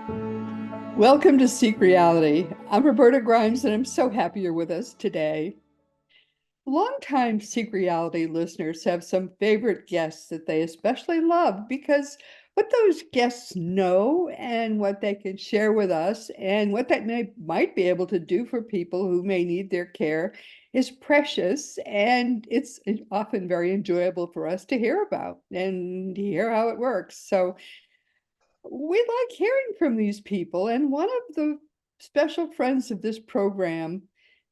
Welcome to Seek Reality. I'm Roberta Grimes, and I'm so happy you're with us today. Longtime Seek Reality listeners have some favorite guests that they especially love because what those guests know and what they can share with us and what that might be able to do for people who may need their care is precious, and it's often very enjoyable for us to hear about and hear how it works. So we like hearing from these people, and one of the special friends of this program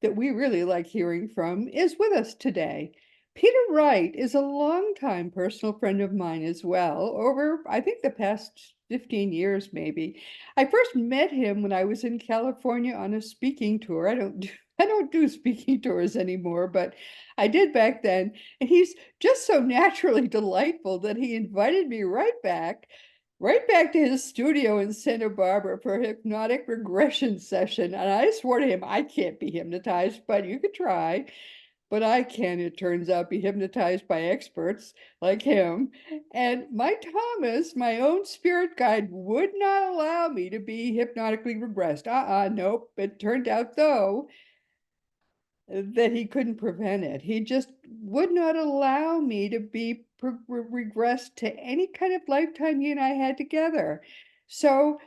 that we really like hearing from is with us today. Peter Wright is a longtime personal friend of mine as well, over, I think, the past 15 years, maybe. I first met him when I was in California on a speaking tour. I don't do speaking tours anymore, but I did back then. And he's just so naturally delightful that he invited me right back to his studio in Santa Barbara for a hypnotic regression session. And I swore to him, I can't be hypnotized, but you could try. But I can, it turns out, be hypnotized by experts like him. And my Thomas, my own spirit guide, would not allow me to be hypnotically regressed. Nope. It turned out, though, that he couldn't prevent it. He just would not allow me to be regressed to any kind of lifetime he and I had together. So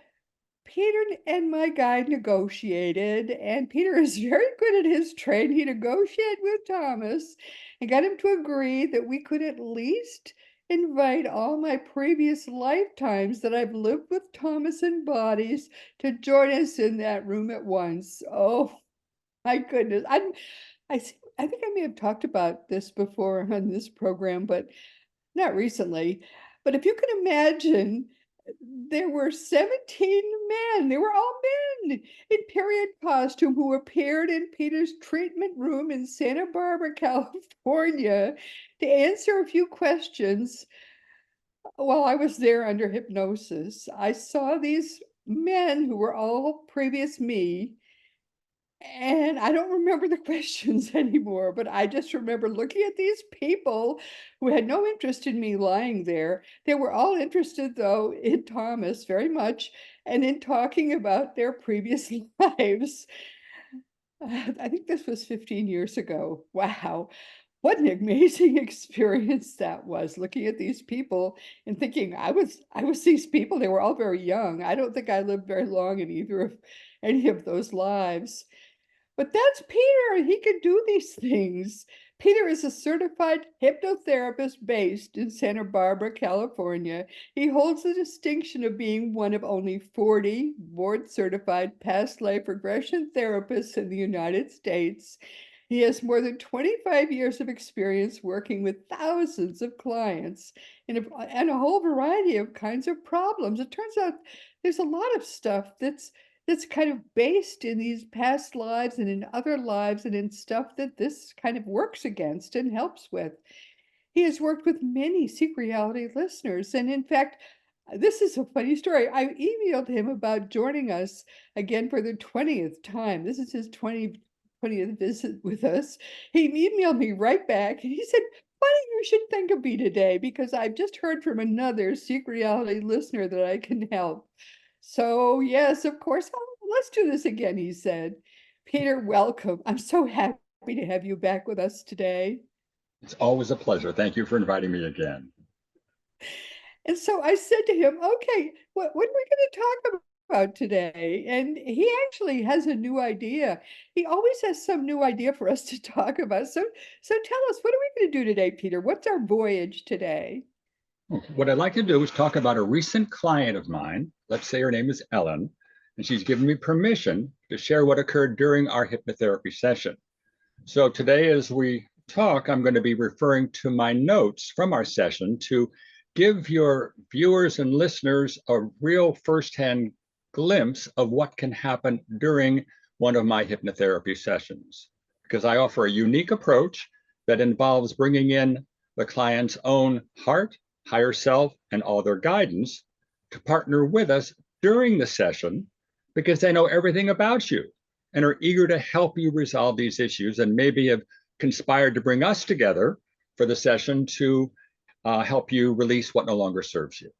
Peter and my guide negotiated, and Peter is very good at his trade. He negotiated with Thomas and got him to agree that we could at least invite all my previous lifetimes that I've lived with Thomas in bodies to join us in that room at once. Oh, my goodness. I think I may have talked about this before on this program, but not recently. But if you can imagine, there were 17 men. They were all men in period costume who appeared in Peter's treatment room in Santa Barbara, California, to answer a few questions while I was there under hypnosis. I saw these men who were all previous me, and I don't remember the questions anymore, but I just remember looking at these people who had no interest in me lying there. They were all interested, though, in Thomas very much and in talking about their previous lives. I think this was 15 years ago. Wow. What an amazing experience that was, looking at these people and thinking I was these people. They were all very young. I don't think I lived very long in either of any of those lives. But that's Peter. He can do these things. Peter is a certified hypnotherapist based in Santa Barbara, California. He holds the distinction of being one of only 40 board certified past life regression therapists in the United States. He has more than 25 years of experience working with thousands of clients and a whole variety of kinds of problems. It turns out there's a lot of stuff that's kind of based in these past lives and in other lives and in stuff that this kind of works against and helps with. He has worked with many Seek Reality listeners. And in fact, this is a funny story. I emailed him about joining us again for the 20th time. This is his 20th visit with us. He emailed me right back and he said, funny you should think of me today because I've just heard from another Seek Reality listener that I can help. So, yes, of course. Oh, let's do this again, he said. Peter, welcome. I'm so happy to have you back with us today. It's always a pleasure. Thank you for inviting me again. And so I said to him, okay, what are we going to talk about today? And he actually has a new idea. He always has some new idea for us to talk about. So tell us, what are we going to do today, Peter? What's our voyage today? What I'd like to do is talk about a recent client of mine. Let's say her name is Ellen, and she's given me permission to share what occurred during our hypnotherapy session. So today, as we talk, I'm going to be referring to my notes from our session to give your viewers and listeners a real firsthand glimpse of what can happen during one of my hypnotherapy sessions. Because I offer a unique approach that involves bringing in the client's own heart, higher self, and all their guidance to partner with us during the session because they know everything about you and are eager to help you resolve these issues and maybe have conspired to bring us together for the session to help you release what no longer serves you.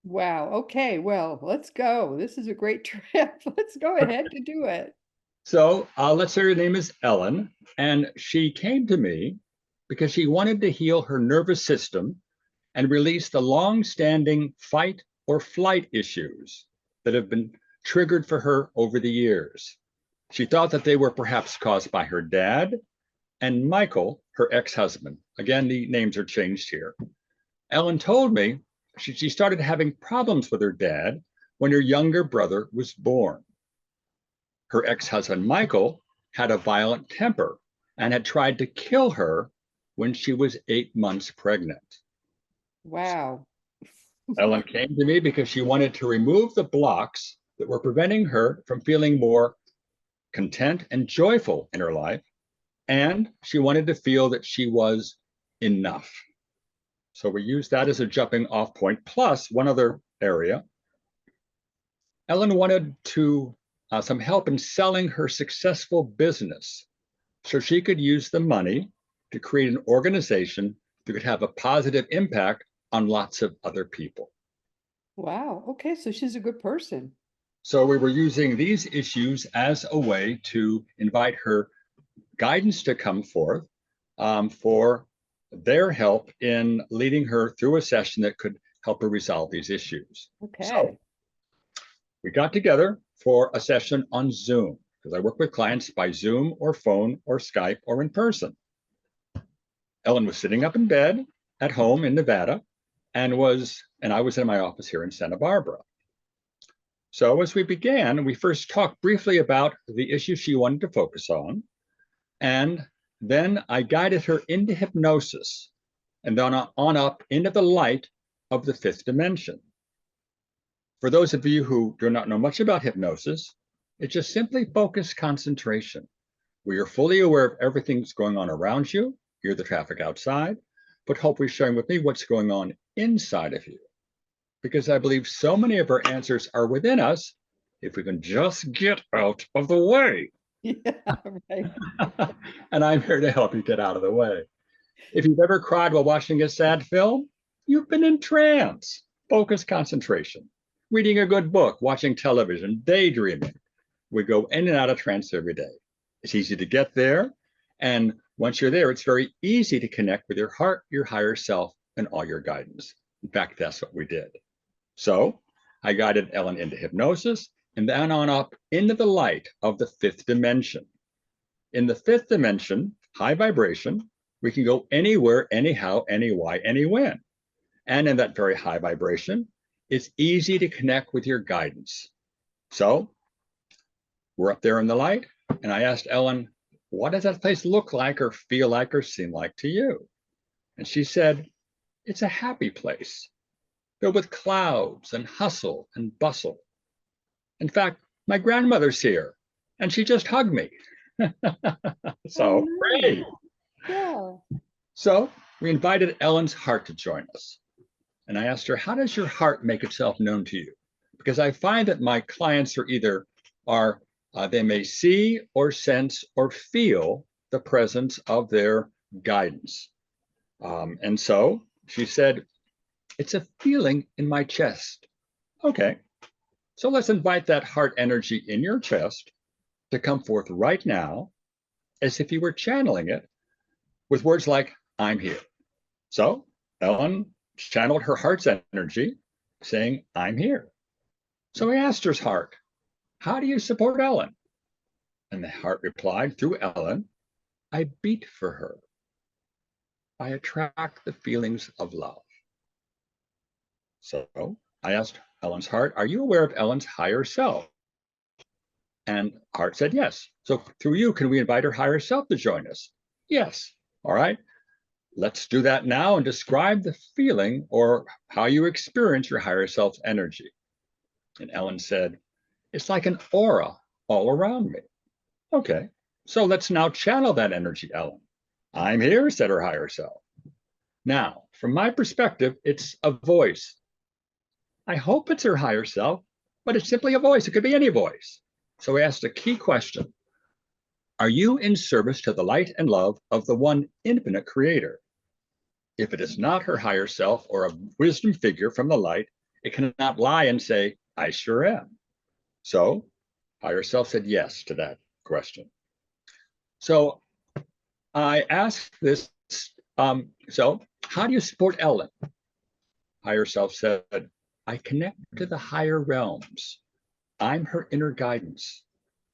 Wow. Okay. Well, let's go. This is a great trip. Let's go ahead to do it. So let's say her name is Ellen, and she came to me because she wanted to heal her nervous system and release the long-standing fight or flight issues that have been triggered for her over the years. She thought that they were perhaps caused by her dad and Michael, her ex-husband. Again, the names are changed here. Ellen told me she started having problems with her dad when her younger brother was born. Her ex-husband, Michael, had a violent temper and had tried to kill her when she was 8 months pregnant. Wow. Ellen came to me because she wanted to remove the blocks that were preventing her from feeling more content and joyful in her life. And she wanted to feel that she was enough. So we use that as a jumping off point. Plus, one other area, Ellen wanted some help in selling her successful business so she could use the money to create an organization that could have a positive impact on lots of other people. Wow. Okay. So she's a good person. So we were using these issues as a way to invite her guidance to come forth for their help in leading her through a session that could help her resolve these issues. Okay. So we got together for a session on Zoom because I work with clients by Zoom or phone or Skype or in person. Ellen was sitting up in bed at home in Nevada and I was in my office here in Santa Barbara. So as we began, we first talked briefly about the issue she wanted to focus on. And then I guided her into hypnosis and then on up into the light of the fifth dimension. For those of you who do not know much about hypnosis, it's just simply focused concentration, where you're fully aware of everything that's going on around you, hear the traffic outside, but hopefully sharing with me what's going on inside of you. Because I believe so many of our answers are within us if we can just get out of the way. Yeah, right. And I'm here to help you get out of the way. If you've ever cried while watching a sad film, you've been in trance, focused concentration, reading a good book, watching television, daydreaming. We go in and out of trance every day. It's easy to get there. And once you're there, it's very easy to connect with your heart, your higher self, and all your guidance. In fact, that's what we did. So I guided Ellen into hypnosis and then on up into the light of the fifth dimension. In the fifth dimension, high vibration, we can go anywhere, anyhow, anywhy, anywhen. And in that very high vibration, it's easy to connect with your guidance. So we're up there in the light, and I asked Ellen, what does that place look like or feel like or seem like to you? And she said, it's a happy place, filled with clouds and hustle and bustle. In fact, my grandmother's here, and she just hugged me. So, great. Yeah. So we invited Ellen's heart to join us. And I asked her, how does your heart make itself known to you? Because I find that my clients they may see or sense or feel the presence of their guidance. And so she said, it's a feeling in my chest. Okay, so let's invite that heart energy in your chest to come forth right now, as if you were channeling it with words like, I'm here. So Ellen channeled her heart's energy, saying, I'm here. So I asked her heart, how do you support Ellen? And the heart replied through Ellen, I beat for her. I attract the feelings of love. So I asked Ellen's heart, are you aware of Ellen's higher self? And heart said yes. So through you, can we invite her higher self to join us? Yes. All right. Let's do that now and describe the feeling or how you experience your higher self's energy. And Ellen said, it's like an aura all around me. Okay, so let's now channel that energy, Ellen. I'm here, said her higher self. Now, from my perspective, it's a voice. I hope it's her higher self, but it's simply a voice. It could be any voice. So we asked a key question. Are you in service to the light and love of the one infinite creator? If it is not her higher self or a wisdom figure from the light, It cannot lie and say, I sure am. So higher self said yes to that question. So I asked this, so how do you support Ellen? Higher self said, I connect to the higher realms. I'm her inner guidance.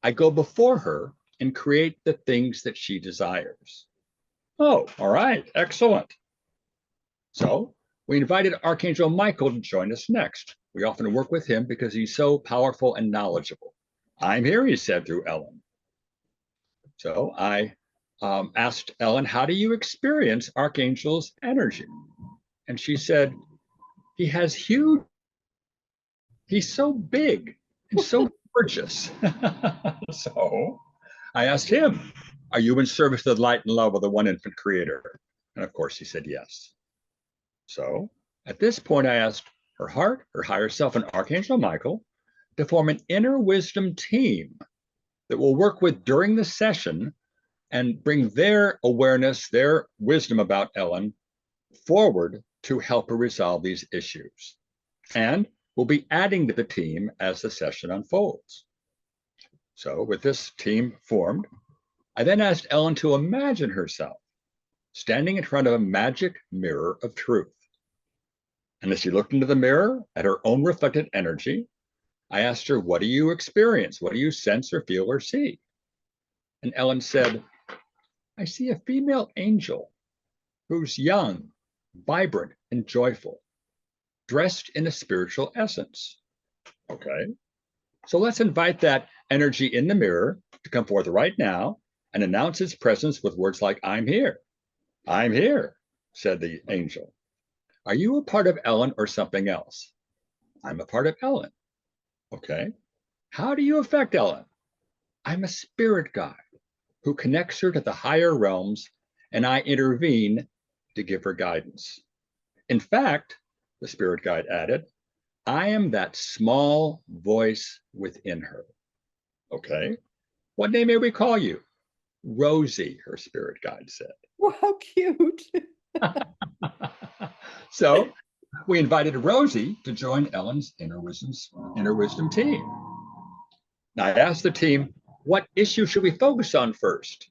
I go before her and create the things that she desires. Oh, all right, excellent. So we invited Archangel Michael to join us next. We often work with him because he's so powerful and knowledgeable. I'm here, he said through Ellen. So I asked Ellen, how do you experience Archangel's energy? And she said, he has huge, he's so big and so gorgeous. So I asked him, are you in service to the light and love of the one infant creator? And of course he said yes. So at this point, I asked her heart, her higher self, and Archangel Michael to form an inner wisdom team that will work with during the session and bring their awareness, their wisdom about Ellen forward to help her resolve these issues. And we'll be adding to the team as the session unfolds. So with this team formed, I then asked Ellen to imagine herself standing in front of a magic mirror of truth. And as she looked into the mirror at her own reflected energy, I asked her, what do you experience? What do you sense or feel or see? And Ellen said, I see a female angel who's young, vibrant, and joyful, dressed in a spiritual essence. Okay, so let's invite that energy in the mirror to come forth right now and announce its presence with words like, I'm here. I'm here, said the angel. Are you a part of Ellen or something else? I'm a part of Ellen. Okay. How do you affect Ellen? I'm a spirit guide who connects her to the higher realms, and I intervene to give her guidance. In fact, the spirit guide added, I am that small voice within her. Okay. What name may we call you? Rosie, her spirit guide said. Wow, how cute. So we invited Rosie to join Ellen's inner wisdom team. Now I asked the team, what issue should we focus on first?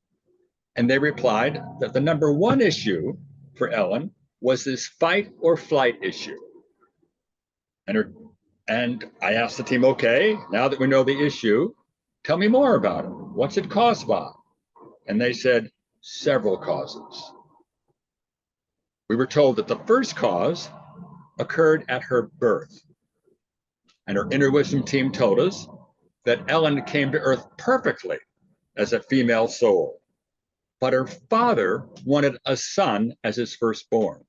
And they replied that the number one issue for Ellen was this fight or flight issue. And I asked the team, okay, now that we know the issue, tell me more about it. What's it caused by? And they said, several causes. We were told that the first cause occurred at her birth. And her inner wisdom team told us that Ellen came to earth perfectly as a female soul, but her father wanted a son as his firstborn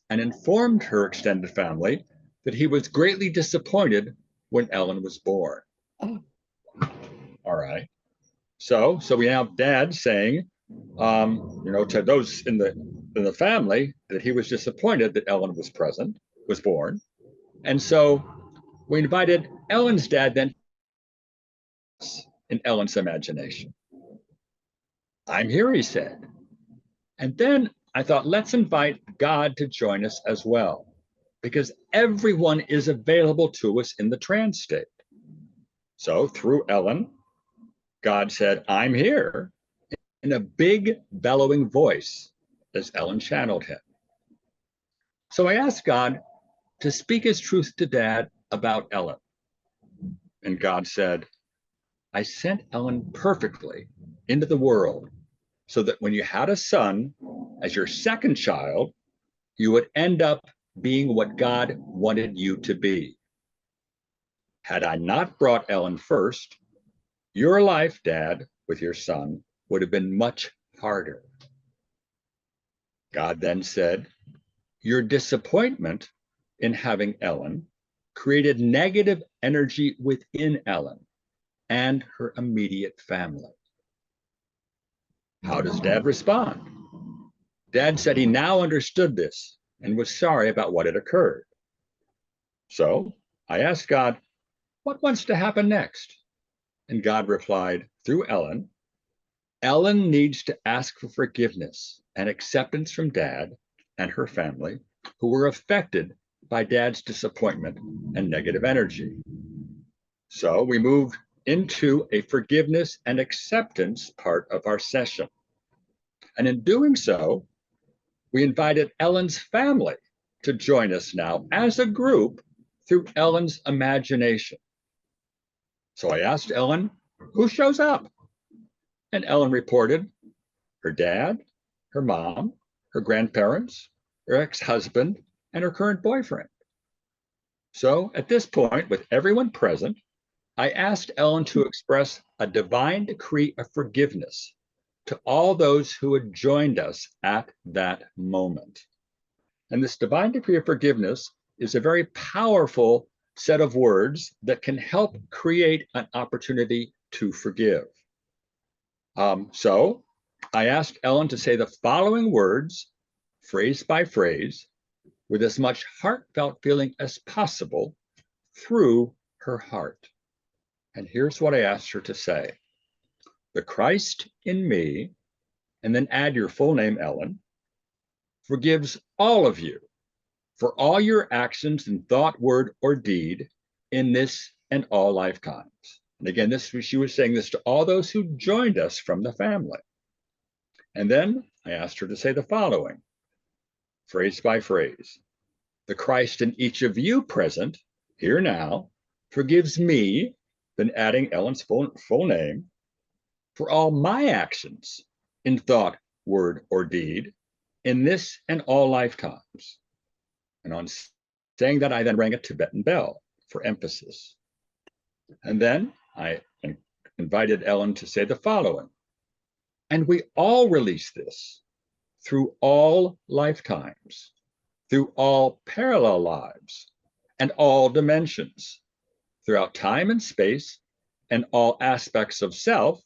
and informed her extended family that he was greatly disappointed when Ellen was born. Oh. All right. So we have Dad saying, to those in the family that he was disappointed that Ellen was born. And so we invited Ellen's dad then in Ellen's imagination. I'm here, he said. And then I thought, let's invite God to join us as well, because everyone is available to us in the trance state. So through Ellen, God said, I'm here, in a big bellowing voice as Ellen channeled him. So I asked God to speak his truth to Dad about Ellen. And God said, I sent Ellen perfectly into the world so that when you had a son as your second child, you would end up being what God wanted you to be. Had I not brought Ellen first, your life, Dad, with your son would have been much harder. God then said, your disappointment in having Ellen created negative energy within Ellen and her immediate family. How does Dad respond? Dad said he now understood this and was sorry about what had occurred. So I asked God, what wants to happen next? And God replied through Ellen, Ellen needs to ask for forgiveness and acceptance from Dad and her family who were affected by Dad's disappointment and negative energy. So we moved into a forgiveness and acceptance part of our session. And in doing so, we invited Ellen's family to join us now as a group through Ellen's imagination. So I asked Ellen, who shows up? And Ellen reported her dad, her mom, her grandparents, her ex-husband, and her current boyfriend. So at this point, with everyone present, I asked Ellen to express a divine decree of forgiveness to all those who had joined us at that moment. And this divine decree of forgiveness is a very powerful set of words that can help create an opportunity to forgive. So I asked Ellen to say the following words, phrase by phrase, with as much heartfelt feeling as possible through her heart. And here's what I asked her to say. The Christ in me, and then add your full name, Ellen, forgives all of you for all your actions in thought, word, or deed in this and all lifetimes. And again, she was saying this to all those who joined us from the family. And then I asked her to say the following, phrase by phrase. The Christ in each of you present, here now, forgives me, then adding Ellen's full name, for all my actions in thought, word, or deed in this and all lifetimes. And on saying that, I then rang a Tibetan bell for emphasis. And then I invited Ellen to say the following. And we all release this through all lifetimes, through all parallel lives, and all dimensions, throughout time and space, and all aspects of self,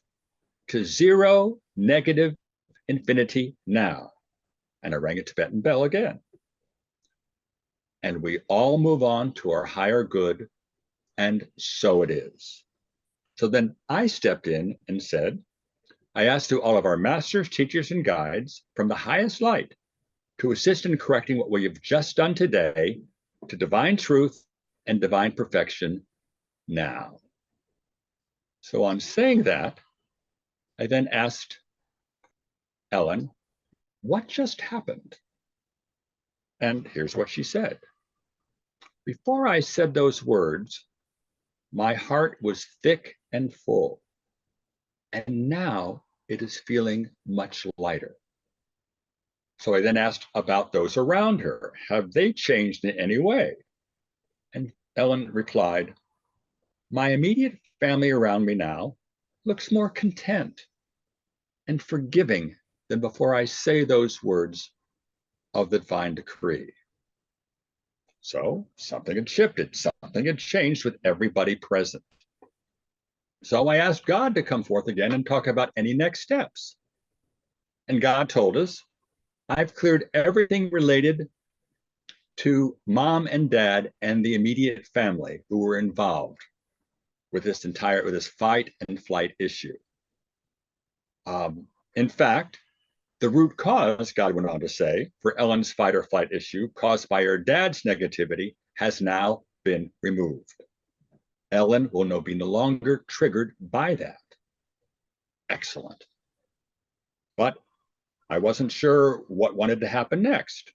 to zero, negative, infinity now. And I rang a Tibetan bell again. And we all move on to our higher good, and so it is. So then I stepped in and said, I ask to all of our masters, teachers, and guides from the highest light to assist in correcting what we have just done today to divine truth and divine perfection now. So on saying that, I then asked Ellen, what just happened? And here's what she said. Before I said those words, my heart was thick and full, and now it is feeling much lighter. So I then asked about those around her. Have they changed in any way? And Ellen replied, my immediate family around me now looks more content and forgiving than before I say those words of the divine decree. So something had shifted, something had changed with everybody present. So I asked God to come forth again and talk about any next steps. And God told us, I've cleared everything related to mom and dad and the immediate family who were involved with this fight and flight issue. In fact, the root cause, God went on to say, for Ellen's fight or flight issue caused by her dad's negativity has now been removed. Ellen will be no longer triggered by that. Excellent. But I wasn't sure what wanted to happen next.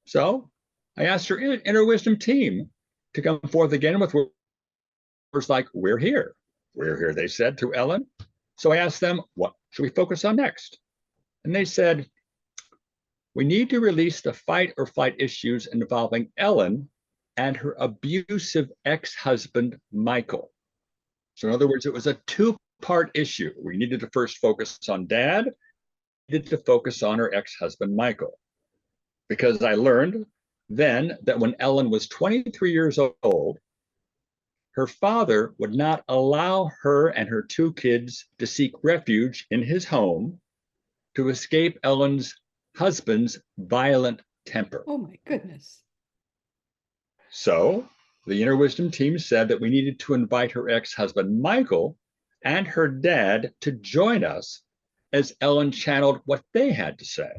So I asked her inner wisdom team to come forth again with words like, we're here. We're here, they said to Ellen. So I asked them, what should we focus on next? And they said, we need to release the fight or flight issues involving Ellen and her abusive ex-husband, Michael. So in other words, it was a two-part issue. We needed to first focus on dad, needed to focus on her ex-husband, Michael. Because I learned then that when Ellen was 23 years old, her father would not allow her and her two kids to seek refuge in his home to escape Ellen's husband's violent temper. Oh my goodness. So the inner wisdom team said that we needed to invite her ex-husband, Michael, and her dad to join us as Ellen channeled what they had to say.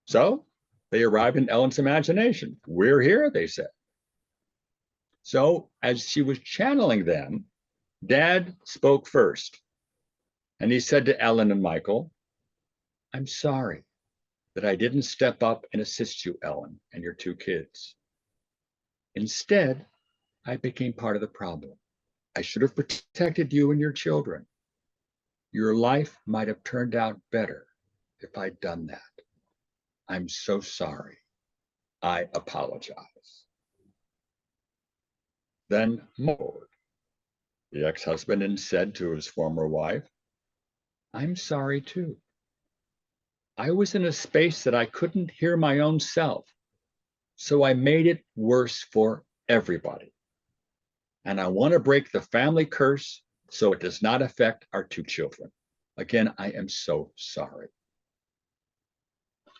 So they arrived in Ellen's imagination. We're here, they said. So as she was channeling them, Dad spoke first. And he said to Ellen and Michael, I'm sorry that I didn't step up and assist you, Ellen, and your two kids. Instead, I became part of the problem. I should have protected you and your children. Your life might have turned out better if I'd done that. I'm so sorry. I apologize. Then Lord, the ex-husband, and said to his former wife, I'm sorry too. I was in a space that I couldn't hear my own self, so I made it worse for everybody. And I want to break the family curse so it does not affect our two children. Again, I am so sorry.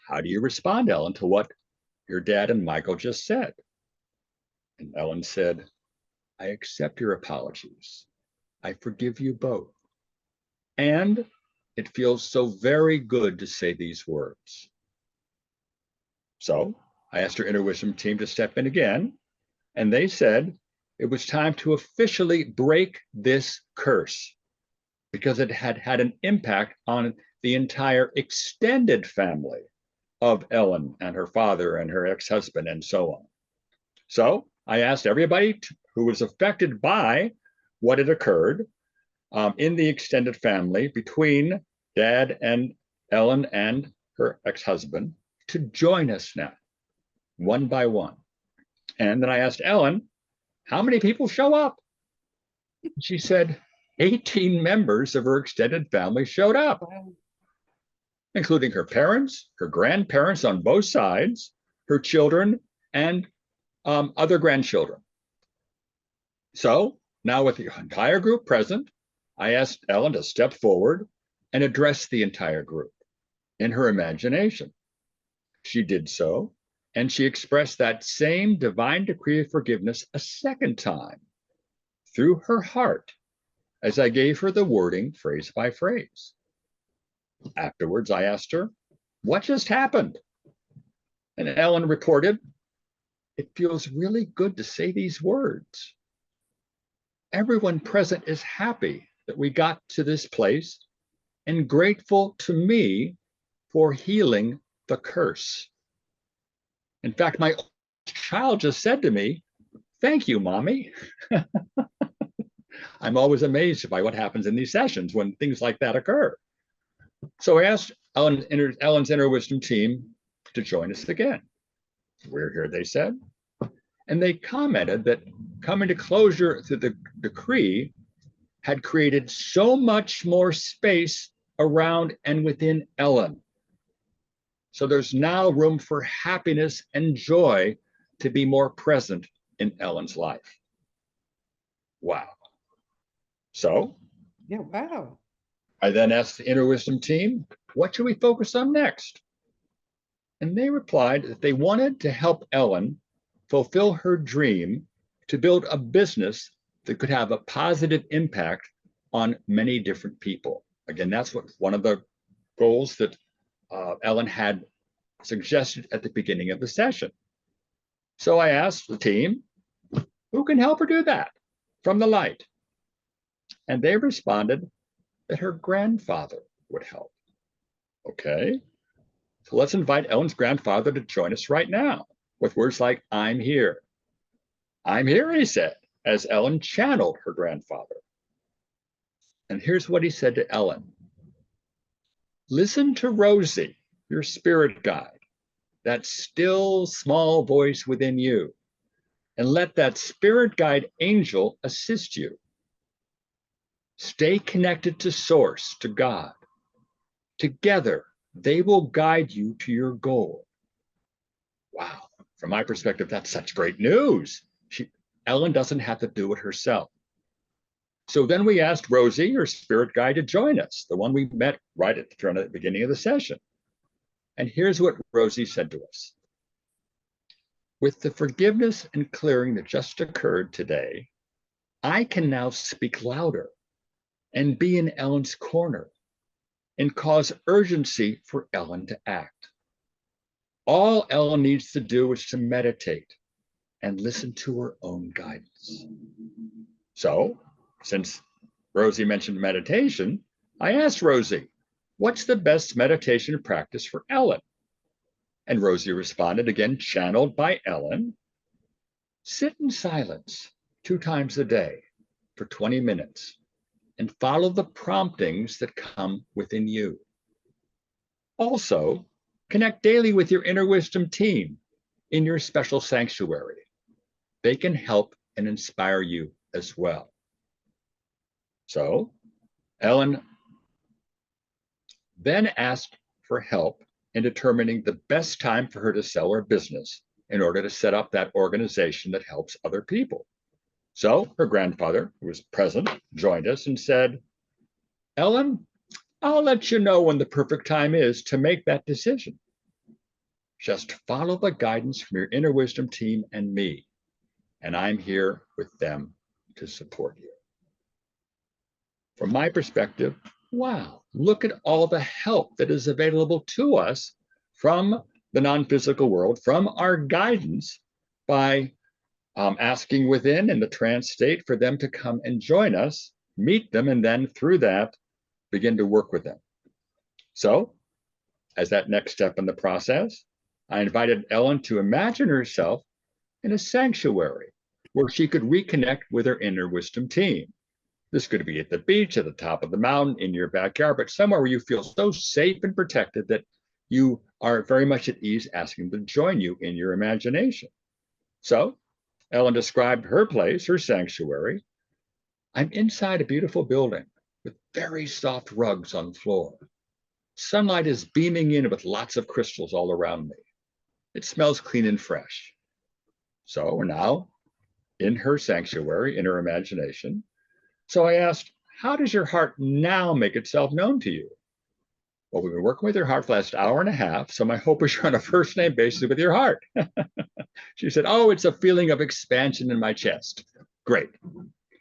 How do you respond, Ellen, to what your dad and Michael just said? And Ellen said, I accept your apologies. I forgive you both. And it feels so very good to say these words. So I asked her inner wisdom team to step in again, and they said it was time to officially break this curse because it had had an impact on the entire extended family of Ellen and her father and her ex-husband and so on. So I asked everybody who was affected by what had occurred in the extended family between Dad and Ellen and her ex-husband to join us now, one by one. And then I asked Ellen, how many people show up? She said 18 members of her extended family showed up, including her parents, her grandparents on both sides, her children, and other grandchildren. So now with the entire group present, I asked Ellen to step forward and address the entire group in her imagination. She did so, and she expressed that same divine decree of forgiveness a second time through her heart as I gave her the wording phrase by phrase. Afterwards, I asked her, what just happened? And Ellen reported, it feels really good to say these words. Everyone present is happy that we got to this place and grateful to me for healing the curse. In fact, my child just said to me, thank you, Mommy. I'm always amazed by what happens in these sessions when things like that occur. So I asked Ellen's inner wisdom team to join us again. We're here, they said. And they commented that coming to closure through the decree had created so much more space around and within Ellen. So there's now room for happiness and joy to be more present in Ellen's life. Wow. So Yeah, wow. I then asked the inner wisdom team, what should we focus on next? And they replied that they wanted to help Ellen fulfill her dream to build a business that could have a positive impact on many different people. Again, that's what one of the goals that Ellen had suggested at the beginning of the session. So I asked the team, who can help her do that from the light? And they responded that her grandfather would help. Okay, so let's invite Ellen's grandfather to join us right now with words like, I'm here. I'm here, he said, as Ellen channeled her grandfather. And here's what he said to Ellen. Listen to Rosie, your spirit guide, that still small voice within you, and let that spirit guide angel assist you. Stay connected to Source, to God. Together, they will guide you to your goal. Wow, from my perspective, that's such great news. Ellen doesn't have to do it herself. So then we asked Rosie, her spirit guide, to join us, the one we met right at the beginning of the session. And here's what Rosie said to us. With the forgiveness and clearing that just occurred today, I can now speak louder and be in Ellen's corner and cause urgency for Ellen to act. All Ellen needs to do is to meditate and listen to her own guidance. So, since Rosie mentioned meditation, I asked Rosie, what's the best meditation practice for Ellen? And Rosie responded, again, channeled by Ellen, sit in silence 2 times a day for 20 minutes and follow the promptings that come within you. Also, connect daily with your inner wisdom team in your special sanctuary. They can help and inspire you as well. So, Ellen then asked for help in determining the best time for her to sell her business in order to set up that organization that helps other people. So her grandfather, who was present, joined us and said, Ellen, I'll let you know when the perfect time is to make that decision. Just follow the guidance from your inner wisdom team and me, and I'm here with them to support you. From my perspective, wow, look at all the help that is available to us from the non-physical world, from our guidance by asking within in the trance state for them to come and join us, meet them, and then through that, begin to work with them. So, as that next step in the process, I invited Ellen to imagine herself in a sanctuary where she could reconnect with her inner wisdom team. This could be at the beach, at the top of the mountain, in your backyard, but somewhere where you feel so safe and protected that you are very much at ease asking them to join you in your imagination. So Ellen described her place, her sanctuary. I'm inside a beautiful building with very soft rugs on the floor. Sunlight is beaming in with lots of crystals all around me. It smells clean and fresh. So we're now in her sanctuary, in her imagination. So I asked, how does your heart now make itself known to you? Well, we've been working with your heart for the last hour and a half, so my hope is you're on a first name basis with your heart. She said, oh, it's a feeling of expansion in my chest. Great.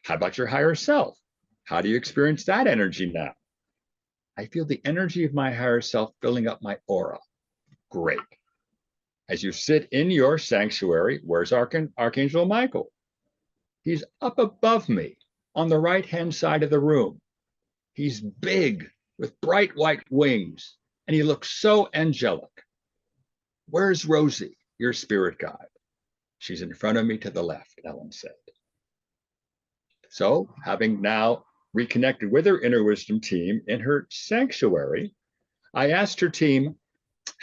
How about your higher self? How do you experience that energy now? I feel the energy of my higher self filling up my aura. Great. As you sit in your sanctuary, where's Archangel Michael? He's up above me on the right-hand side of the room. He's big with bright white wings, and he looks so angelic. Where's Rosie, your spirit guide? She's in front of me to the left, Ellen said. So, having now reconnected with her inner wisdom team in her sanctuary, I asked her team,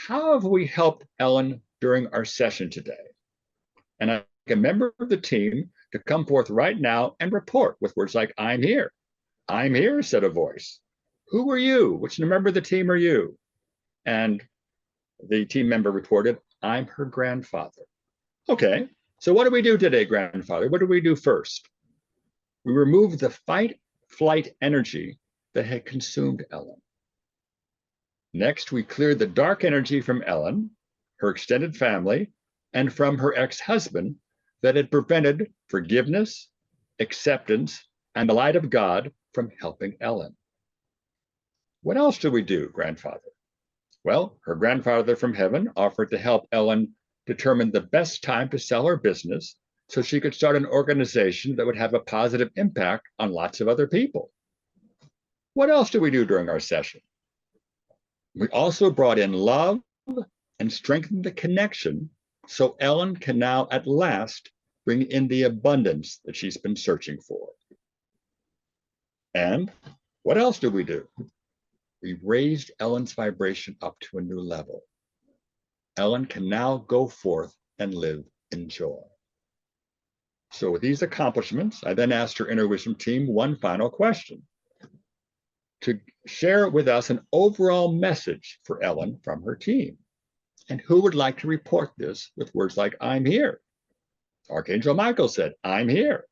how have we helped Ellen during our session today? And I asked a member of the team to come forth right now and report with words like, I'm here. I'm here, said a voice. Who are you? Which member of the team are you? And the team member reported, I'm her grandfather. Okay, so what do we do today, grandfather? What do we do first? We removed the fight-flight energy that had consumed Ellen. Next, we cleared the dark energy from Ellen, her extended family, and from her ex-husband that had prevented forgiveness, acceptance, and the light of God from helping Ellen. What else do we do, grandfather? Well, her grandfather from heaven offered to help Ellen determine the best time to sell her business so she could start an organization that would have a positive impact on lots of other people. What else do we do during our session? We also brought in love and strengthened the connection so Ellen can now at last bring in the abundance that she's been searching for. And what else do? We raised Ellen's vibration up to a new level. Ellen can now go forth and live in joy. So with these accomplishments, I then asked her inner wisdom team one final question: to share with us an overall message for Ellen from her team. And who would like to report this with words like, I'm here? Archangel Michael said, I'm here.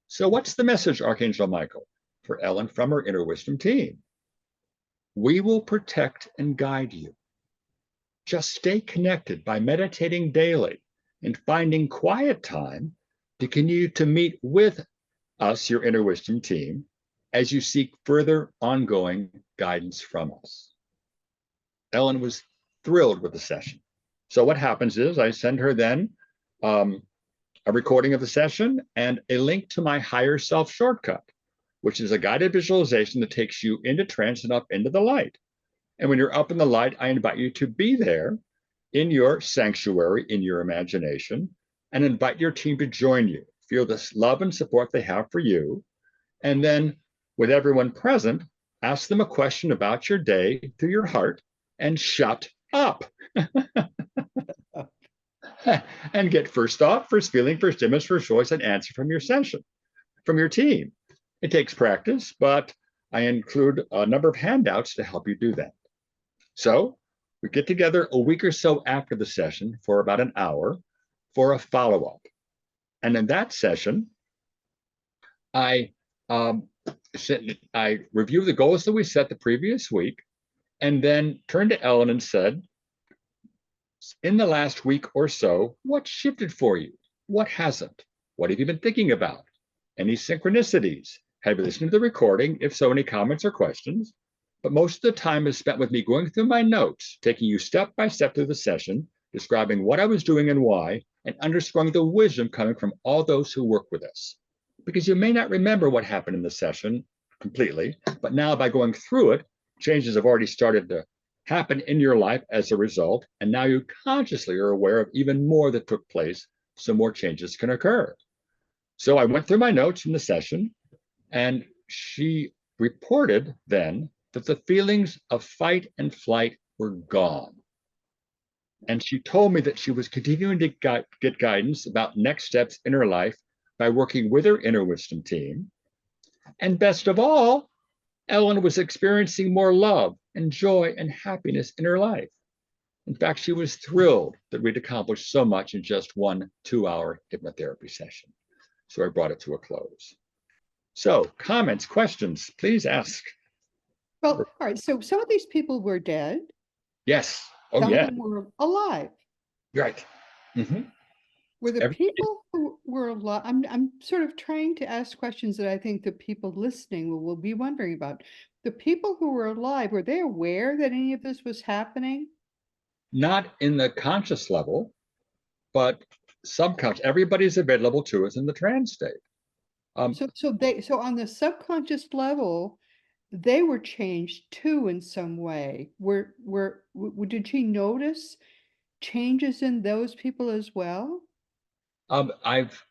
So what's the message, Archangel Michael, for Ellen from her inner wisdom team? We will protect and guide you. Just stay connected by meditating daily and finding quiet time to continue to meet with us, your inner wisdom team, as you seek further ongoing guidance from us. Ellen was thrilled with the session. So what happens is I send her then a recording of the session, and a link to my higher self shortcut, which is a guided visualization that takes you into trance and up into the light. And when you're up in the light, I invite you to be there in your sanctuary, in your imagination, and invite your team to join you. Feel this love and support they have for you. And then, with everyone present, ask them a question about your day through your heart and shut up. And get first thought, first feeling, first image, first voice, and answer from your session, from your team. It takes practice, but I include a number of handouts to help you do that. So we get together a week or so after the session for about an hour for a follow-up. And in that session, I review the goals that we set the previous week, and then turned to Ellen and said, in the last week or so, what shifted for you? What hasn't? What have you been thinking about? Any synchronicities? Have you listened to the recording? If so, any comments or questions? But most of the time is spent with me going through my notes, taking you step by step through the session, describing what I was doing and why, and underscoring the wisdom coming from all those who work with us. Because you may not remember what happened in the session completely, but now by going through it, changes have already started to happen in your life as a result, and now you consciously are aware of even more that took place, so more changes can occur. So I went through my notes from the session, and she reported then that the feelings of fight and flight were gone. And she told me that she was continuing to get guidance about next steps in her life by working with her inner wisdom team. And best of all, Ellen was experiencing more love and joy and happiness in her life. In fact, she was thrilled that we'd accomplished so much in just 1 2-hour hypnotherapy session. So I brought it to a close. So, comments, questions, please ask. Well, all right. So some of these people were dead. Yes. Oh, some yeah. of them were alive. Right. Mm-hmm. Were the people who were alive? I'm sort of trying to ask questions that I think the people listening will be wondering about. The people who were alive, were they aware that any of this was happening? Not in the conscious level, but subconscious. Everybody's available to us in the trance state. So on the subconscious level, they were changed too in some way. Did she notice changes in those people as well? I've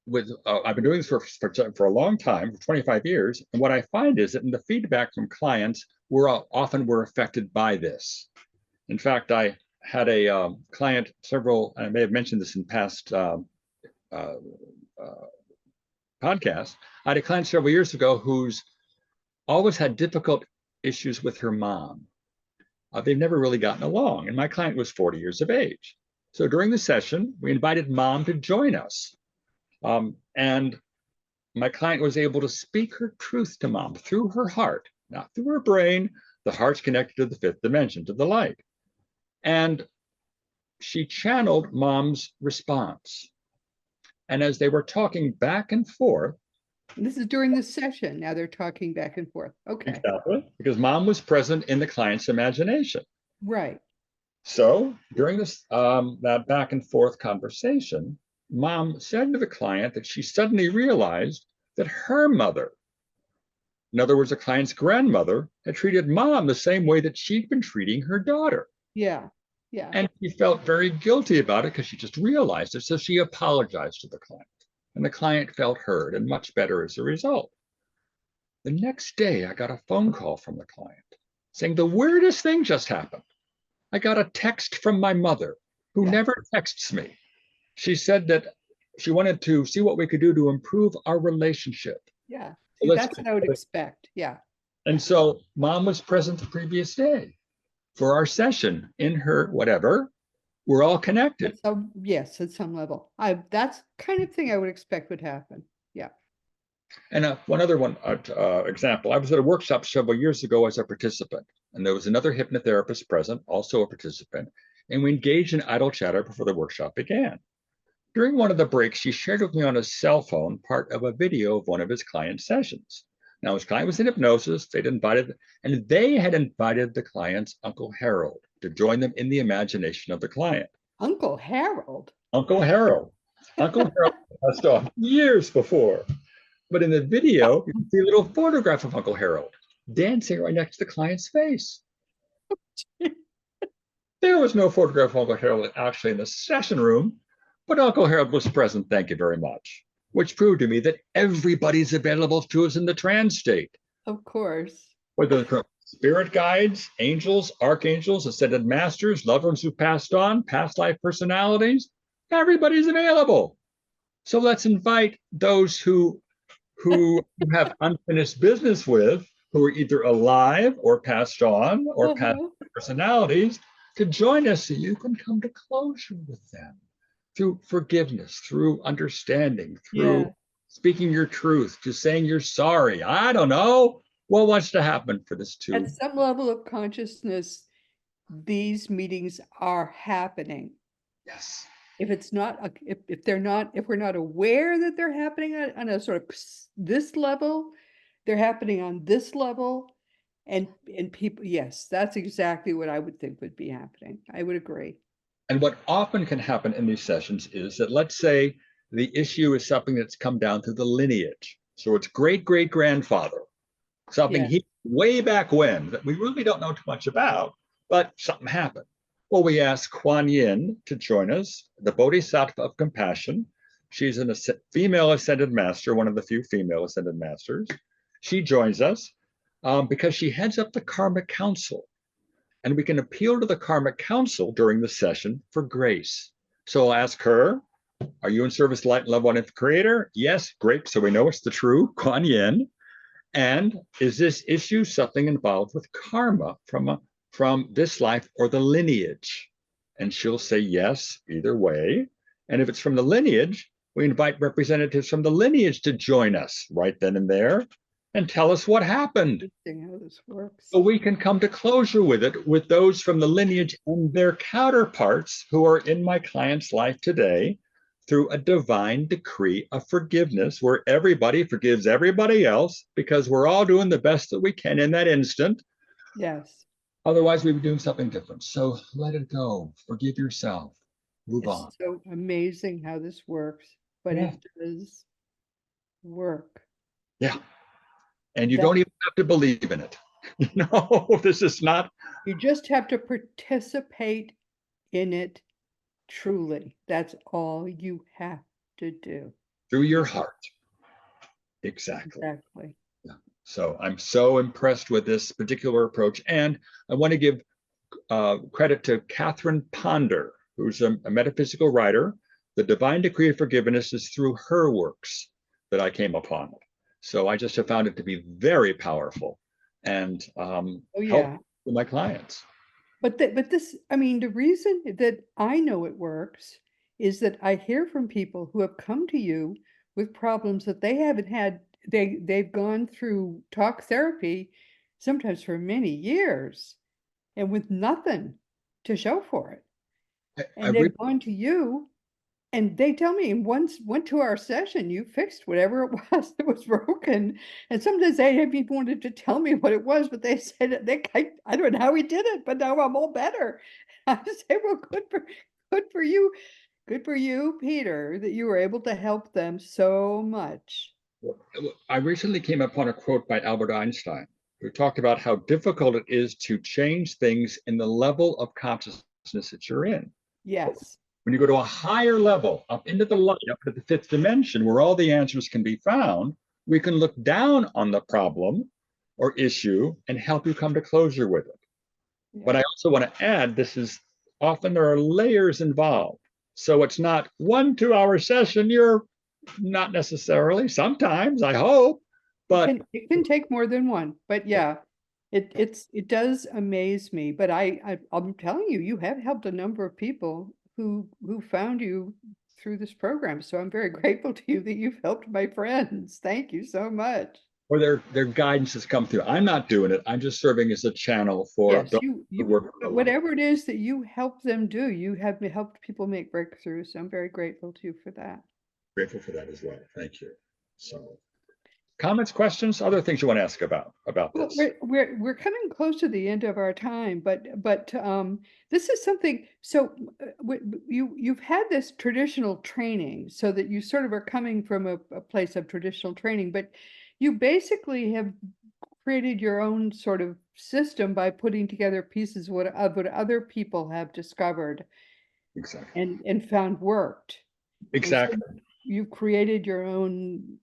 been doing this for a long time, for 25 years, and what I find is that in the feedback from clients, often we're affected by this. In fact, I had a client I may have mentioned this in past podcasts. I had a client several years ago who's always had difficult issues with her mom. They've never really gotten along, and my client was 40 years of age. So during the session, we invited mom to join us. And my client was able to speak her truth to mom through her heart, not through her brain. The heart's connected to the fifth dimension, to the light. And she channeled mom's response. And as they were talking back and forth, this is during the session. Now they're talking back and forth. Okay. Exactly, because mom was present in the client's imagination. Right. So during this that back and forth conversation, mom said to the client that she suddenly realized that her mother, in other words, the client's grandmother, had treated mom the same way that she'd been treating her daughter. Yeah. Yeah. And she felt very guilty about it because she just realized it. So she apologized to the client. And the client felt heard and much better as a result. The next day, I got a phone call from the client saying the weirdest thing just happened. I got a text from my mother, who never texts me. She said that she wanted to see what we could do to improve our relationship. Yeah. So that's what I would expect. Yeah. And so mom was present the previous day for our session in her whatever. We're all connected. So yes, at some level. That's kind of thing I would expect would happen. Yeah. And one other example, I was at a workshop several years ago as a participant, and there was another hypnotherapist present, also a participant, and we engaged in idle chatter before the workshop began. During one of the breaks, she shared with me on his cell phone part of a video of one of his client sessions. Now, his client was in hypnosis. They had invited the client's Uncle Harold to join them in the imagination of the client. Uncle Harold? Uncle Harold. Uncle Harold passed off years before. But in the video, you can see a little photograph of Uncle Harold dancing right next to the client's face. There was no photograph of Uncle Harold actually in the session room, but Uncle Harold was present, thank you very much, which proved to me that everybody's available to us in the trance state. Of course. Whether they're spirit guides, angels, archangels, ascended masters, loved ones who passed on, past life personalities, everybody's available. So let's invite those who you have unfinished business with, who are either alive or passed on or past personalities, to join us so you can come to closure with them through forgiveness, through understanding, through speaking your truth, just saying you're sorry. I don't know what wants to happen for this too. At some level of consciousness, these meetings are happening. Yes. If it's not, if we're not aware that they're happening on a sort of this level, they're happening on this level, and people, yes, that's exactly what I would think would be happening. I would agree. And what often can happen in these sessions is that, let's say the issue is something that's come down through the lineage. So it's great great grandfather, something he way back when that we really don't know too much about, but something happened. Well, we ask Kuan Yin to join us, the Bodhisattva of compassion. She's a female ascended master, one of the few female ascended masters. She joins us because she heads up the Karmic Council. And we can appeal to the Karmic Council during the session for grace. So I'll ask her, are you in service, light, and love, one with Creator? Yes, great. So we know it's the true Kuan Yin. And is this issue something involved with karma from this life or the lineage? And she'll say yes, either way. And if it's from the lineage, we invite representatives from the lineage to join us right then and there and tell us what happened. How this works. So we can come to closure with it with those from the lineage and their counterparts who are in my client's life today through a divine decree of forgiveness where everybody forgives everybody else because we're all doing the best that we can in that instant. Yes. Otherwise, we'd be doing something different. So let it go. Forgive yourself. Move on. It's so amazing how this works, but it does work. Yeah. And you don't even have to believe in it. No, this is not. You just have to participate in it truly. That's all you have to do. Through your heart. Exactly. Exactly. Yeah. So I'm so impressed with this particular approach. And I want to give credit to Catherine Ponder, who's a metaphysical writer. The Divine Decree of Forgiveness is through her works that I came upon it. So I just have found it to be very powerful and helpful for my clients. But this, I mean, the reason that I know it works is that I hear from people who have come to you with problems that they haven't had. They've gone through talk therapy, sometimes for many years, and with nothing to show for it. And they've gone to you, and they tell me, once went to our session, you fixed whatever it was that was broken. And sometimes they haven't even wanted to tell me what it was, but they said, I don't know how he did it, but now I'm all better. I say, well, good for you. Good for you, Peter, that you were able to help them so much. I recently came upon a quote by Albert Einstein, who talked about how difficult it is to change things in the level of consciousness that you're in. Yes. When you go to a higher level, up into the light, up to the fifth dimension, where all the answers can be found, we can look down on the problem or issue and help you come to closure with it. Yeah. But I also want to add, this is often there are layers involved. So it's not 1 2-hour session. You're not necessarily, sometimes, I hope, but it can take more than one. But yeah, it does amaze me. But I'm telling you, you have helped a number of people who found you through this program. So I'm very grateful to you that you've helped my friends. Thank you so much. Or their guidance has come through. I'm not doing it. I'm just serving as a channel for yes, whatever it is that you help them do, you have helped people make breakthroughs. So I'm very grateful to you for that. Grateful for that as well. Thank you. So Comments, questions, other things you want to ask about Well, this? we're coming close to the end of our time, but this is something. So you've had this traditional training, so that you sort of are coming from a place of traditional training, but you basically have created your own sort of system by putting together pieces of what other people have discovered Exactly. and found worked. And so Exactly. you've created your own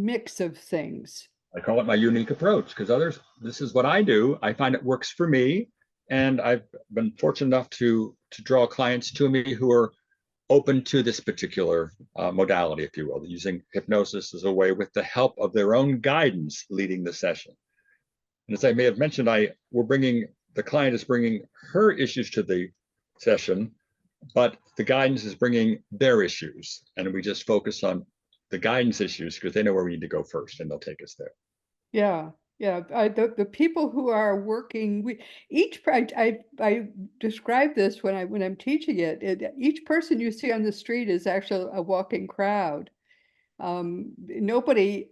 mix of things. I call it my unique approach because others, this is what I do. I find it works for me. And I've been fortunate enough to draw clients to me who are open to this particular modality, if you will, using hypnosis as a way with the help of their own guidance leading the session. And as I may have mentioned, the client is bringing her issues to the session, but the guidance is bringing their issues. And we just focus on the guidance issues because they know where we need to go first and they'll take us there. Yeah, yeah. The people who are working, I describe this when I'm teaching each person you see on the street is actually a walking crowd. Nobody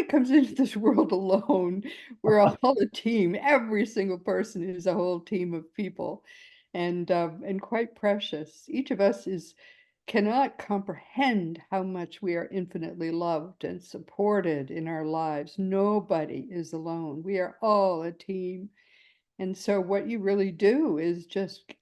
comes into this world alone. We're all a team. Every single person is a whole team of people, and quite precious. Each of us is cannot comprehend how much we are infinitely loved and supported in our lives. Nobody is alone. We are all a team. And so what you really do is just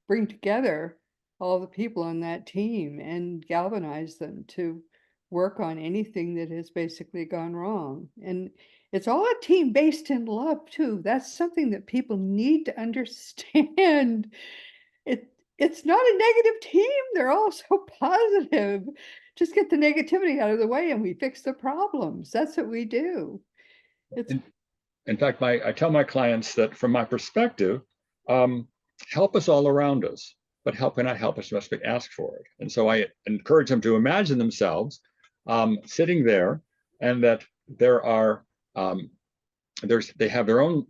bring together all the people on that team and galvanize them to work on anything that has basically gone wrong. And it's all a team based in love too. That's something that people need to understand. It it's not a negative team. They're all so positive. Just get the negativity out of the way and we fix the problems. That's what we do. It's In fact, I tell my clients that from my perspective, um, help is all around us, but help cannot help us unless we ask for it. And so I encourage them to imagine themselves sitting there, and that there are they have their own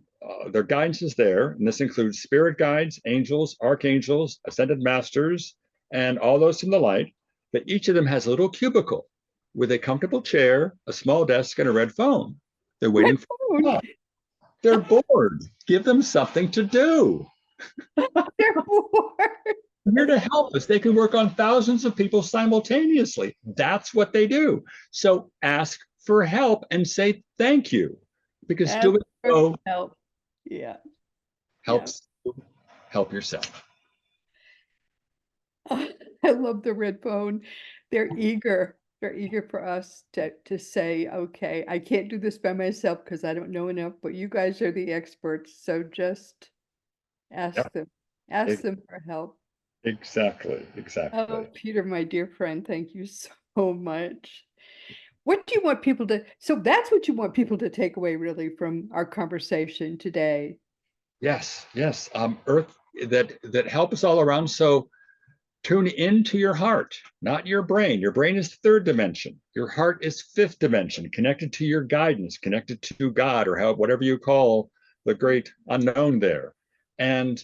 their guidance is there, and this includes spirit guides, angels, archangels, ascended masters, and all those from the light. But each of them has a little cubicle with a comfortable chair, a small desk, and a red phone. They're red waiting for phone. us. They're bored. Give them something to do. They're bored. They're here to help us. They can work on thousands of people simultaneously. That's what they do. So ask for help and say thank you, because Ask doing for so help. Yeah, yeah. helps you help yourself. I love the red phone. They're eager. They're eager for us to say, okay, I can't do this by myself because I don't know enough, but you guys are the experts. So just Yep. ask them. Ask them for help. Exactly. Oh, Exactly. Peter, my dear friend, thank you so much. What do you want people to, so that's what you want people to take away really from our conversation today. Yes. Yes. Earth that help us all around. So tune into your heart, not your brain. Your brain is third dimension. Your heart is fifth dimension, connected to your guidance, connected to God, or whatever you call the great unknown there. And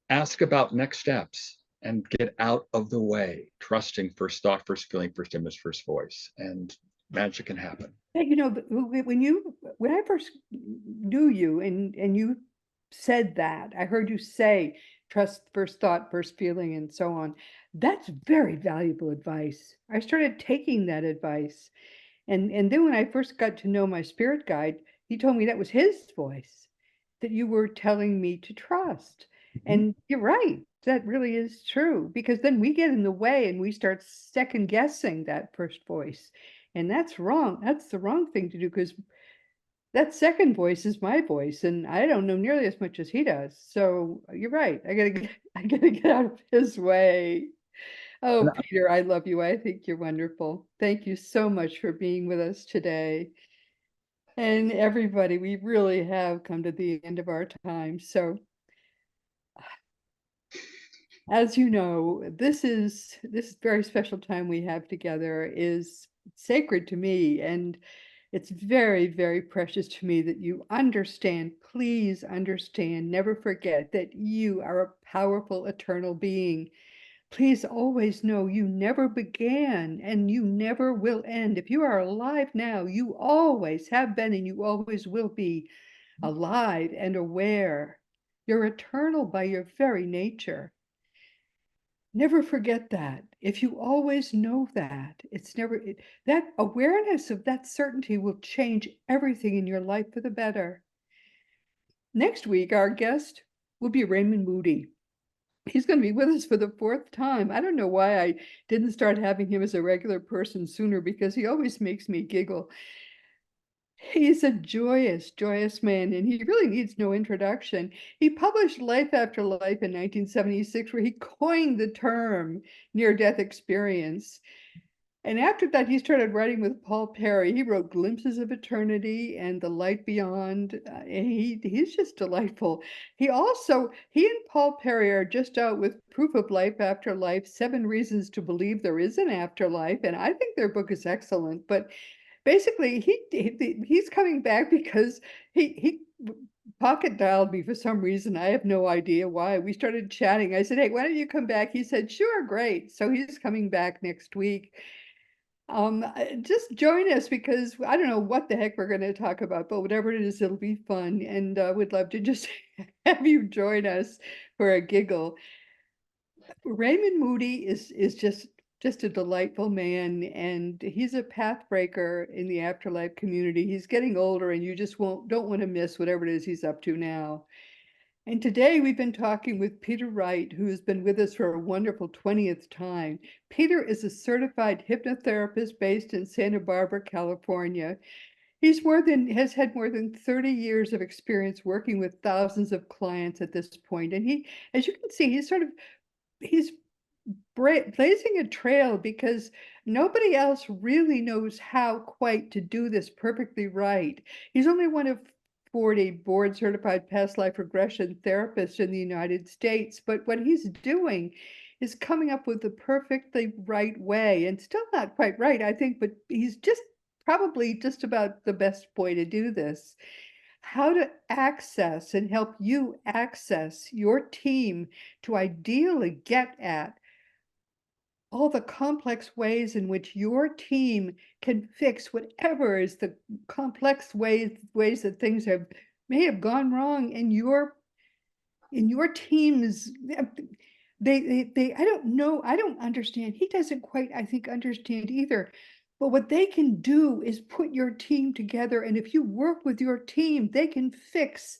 ask about next steps and get out of the way, trusting first thought, first feeling, first image, first voice, and magic can happen. Yeah, when I first knew you and you said that, I heard you say trust first thought, first feeling, and so on. That's very valuable advice. I started taking that advice. And then when I first got to know my spirit guide, he told me that was his voice that you were telling me to trust. Mhm. And you're right. That really is true because then we get in the way and we start second guessing that first voice. And that's wrong. That's the wrong thing to do because that second voice is my voice and I don't know nearly as much as he does. So you're right. I gotta get out of his way. Oh, And Peter, I love you. I think you're wonderful. Thank you so much for being with us today. And everybody, we really have come to the end of our time. So, as you know, this very special time we have together is sacred to me, and it's very, very precious to me that you understand. Please understand, never forget that you are a powerful, eternal being Please always know you never began and you never will end. If you are alive now, you always have been and you always will be alive and aware. You're eternal by your very nature. Never forget that. If you always know that, it's never, that awareness of that certainty will change everything in your life for the better. Next week, our guest will be Raymond Moody. He's going to be with us for the fourth time. I don't know why I didn't start having him as a regular person sooner, because he always makes me giggle. He's a joyous, joyous man, and he really needs no introduction. He published Life After Life in 1976, where he coined the term near-death experience. And after that, he started writing with Paul Perry. He wrote Glimpses of Eternity and The Light Beyond. And he's just delightful. He and Paul Perry are just out with Proof of Life After Life, 7 Reasons to Believe There Is an Afterlife. And I think their book is excellent. But basically, he's coming back because he pocket dialed me for some reason. I have no idea why. We started chatting. I said, "Hey, why don't you come back?" He said, "Sure, great." So he's coming back next week. Just join us, because I don't know what the heck we're going to talk about, but whatever it is, it'll be fun. And we'd love to just have you join us for a giggle. Raymond Moody is just a delightful man, and he's a path breaker in the afterlife community. He's getting older, and you just don't want to miss whatever it is he's up to now. And today we've been talking with Peter Wright, who has been with us for a wonderful 20th time. Peter is a certified hypnotherapist based in Santa Barbara, California. Has had more than 30 years of experience working with thousands of clients at this point. And as you can see, he's blazing a trail, because nobody else really knows how quite to do this perfectly right. He's only one of 40 board certified past life regression therapists in the United States, but what he's doing is coming up with the perfectly right way, and still not quite right, I think, but he's probably just about the best way to do this. How to access and help you access your team to ideally get at all the complex ways in which your team can fix whatever is the complex ways that things may have gone wrong in your team's. I don't know, I don't understand. He doesn't quite, I think, understand either. But what they can do is put your team together, and if you work with your team, they can fix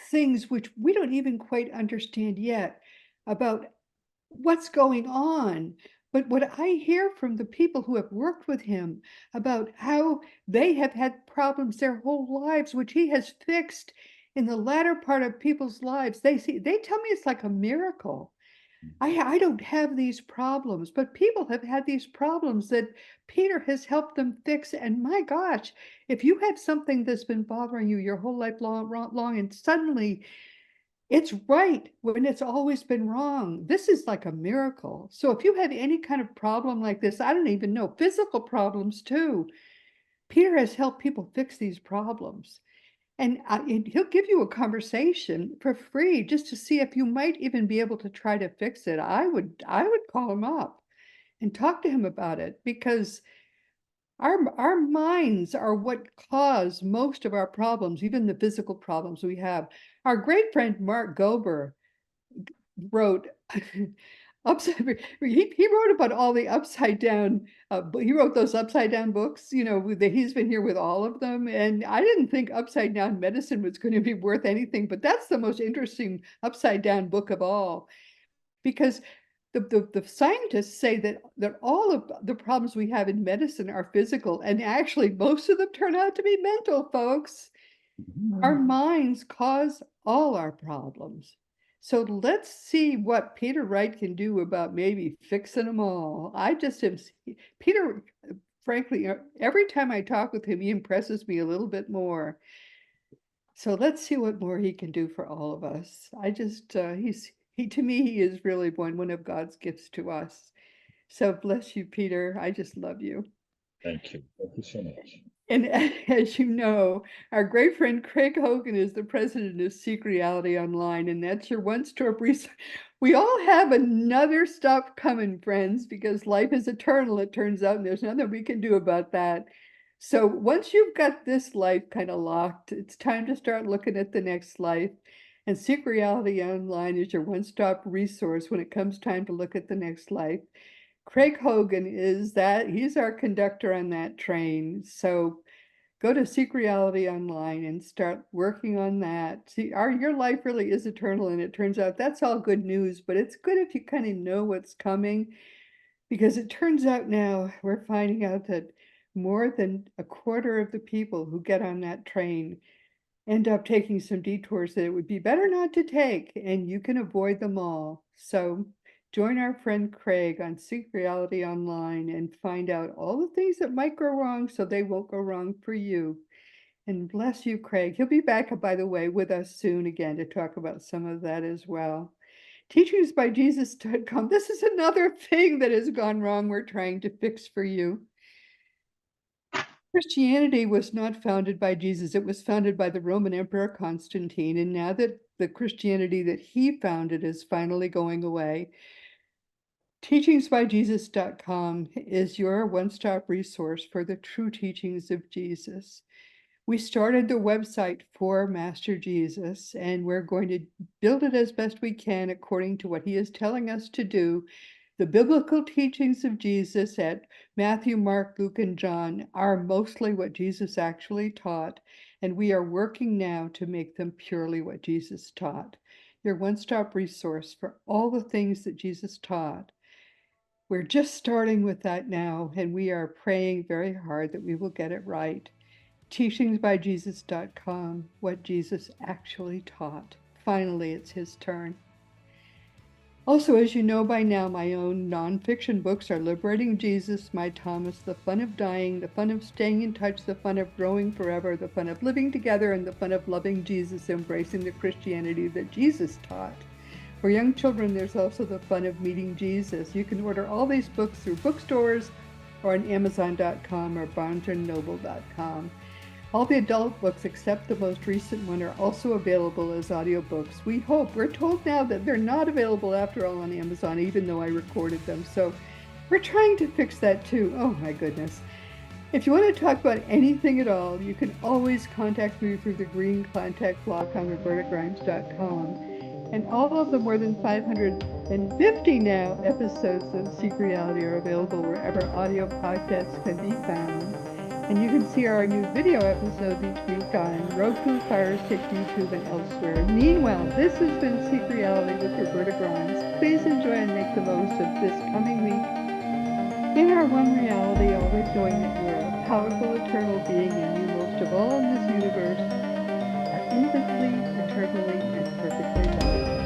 things which we don't even quite understand yet about what's going on. But what I hear from the people who have worked with him about how they have had problems their whole lives, which he has fixed in the latter part of people's lives, they tell me it's like a miracle. I don't have these problems, but people have had these problems that Peter has helped them fix. And my gosh, if you have something that's been bothering you your whole life long, and suddenly it's right when it's always been wrong. This is like a miracle. So if you have any kind of problem like this, I don't even know, physical problems too, Peter has helped people fix these problems. And he'll give you a conversation for free just to see if you might even be able to try to fix it. I would call him up and talk to him about it, because our minds are what cause most of our problems, even the physical problems we have. Our great friend Mark Gober wrote he wrote about all the upside down, he wrote those upside down books, he's been here with all of them. And I didn't think upside down medicine was going to be worth anything, but that's the most interesting upside down book of all, because the scientists say that all of the problems we have in medicine are physical, and actually most of them turn out to be mental, folks. Our minds cause all our problems. So let's see what Peter Wright can do about maybe fixing them all. I just am, Peter, frankly, every time I talk with him, he impresses me a little bit more. So let's see what more he can do for all of us. To me, he is really one of God's gifts to us. So bless you, Peter. I just love you. Thank you. Thank you so much. And as you know, our great friend Craig Hogan is the president of Seek Reality Online, and that's your one-stop resource. We all have another stop coming, friends, because life is eternal, it turns out, and there's nothing we can do about that. So once you've got this life kind of locked, it's time to start looking at the next life. And Seek Reality Online is your one-stop resource when it comes time to look at the next life. Craig Hogan he's our conductor on that train. So go to Seek Reality Online and start working on that. See, your life really is eternal, and it turns out that's all good news, but it's good if you kind of know what's coming, because it turns out now we're finding out that more than a quarter of the people who get on that train end up taking some detours that it would be better not to take, and you can avoid them all. So join our friend Craig on Seek Reality Online and find out all the things that might go wrong so they won't go wrong for you. And bless you, Craig. He'll be back, by the way, with us soon again to talk about some of that as well. Teachingsbyjesus.com. This is another thing that has gone wrong we're trying to fix for you. Christianity was not founded by Jesus. It was founded by the Roman Emperor Constantine. And now that the Christianity that he founded is finally going away, teachingsbyjesus.com is your one-stop resource for the true teachings of Jesus. We started the website for Master Jesus, and we're going to build it as best we can according to what he is telling us to do. The biblical teachings of Jesus at Matthew, Mark, Luke, and John are mostly what Jesus actually taught, and we are working now to make them purely what Jesus taught. Your one-stop resource for all the things that Jesus taught. We're just starting with that now, and we are praying very hard that we will get it right. Teachingsbyjesus.com, what Jesus actually taught. Finally, it's his turn. Also, as you know by now, my own nonfiction books are Liberating Jesus, My Thomas, The Fun of Dying, The Fun of Staying in Touch, The Fun of Growing Forever, The Fun of Living Together, and The Fun of Loving Jesus, Embracing the Christianity that Jesus taught. For young children, there's also The Fun of Meeting Jesus. You can order all these books through bookstores or on Amazon.com or BarnesandNoble.com. All the adult books except the most recent one are also available as audiobooks. We're told now that they're not available after all on Amazon, even though I recorded them. So we're trying to fix that too. Oh my goodness. If you want to talk about anything at all, you can always contact me through the green contact block on robertagrimes.com. And all of the more than 550 now episodes of Seek Reality are available wherever audio podcasts can be found. And you can see our new video episodes each week on Roku, Fire Stick, YouTube, and elsewhere. Meanwhile, this has been Seek Reality with Roberta Grimes. Please enjoy and make the most of this coming week. In our one reality, always knowing that you are a powerful, eternal being, and you, most of all in this universe, are infinitely, eternally, and perfectly loved.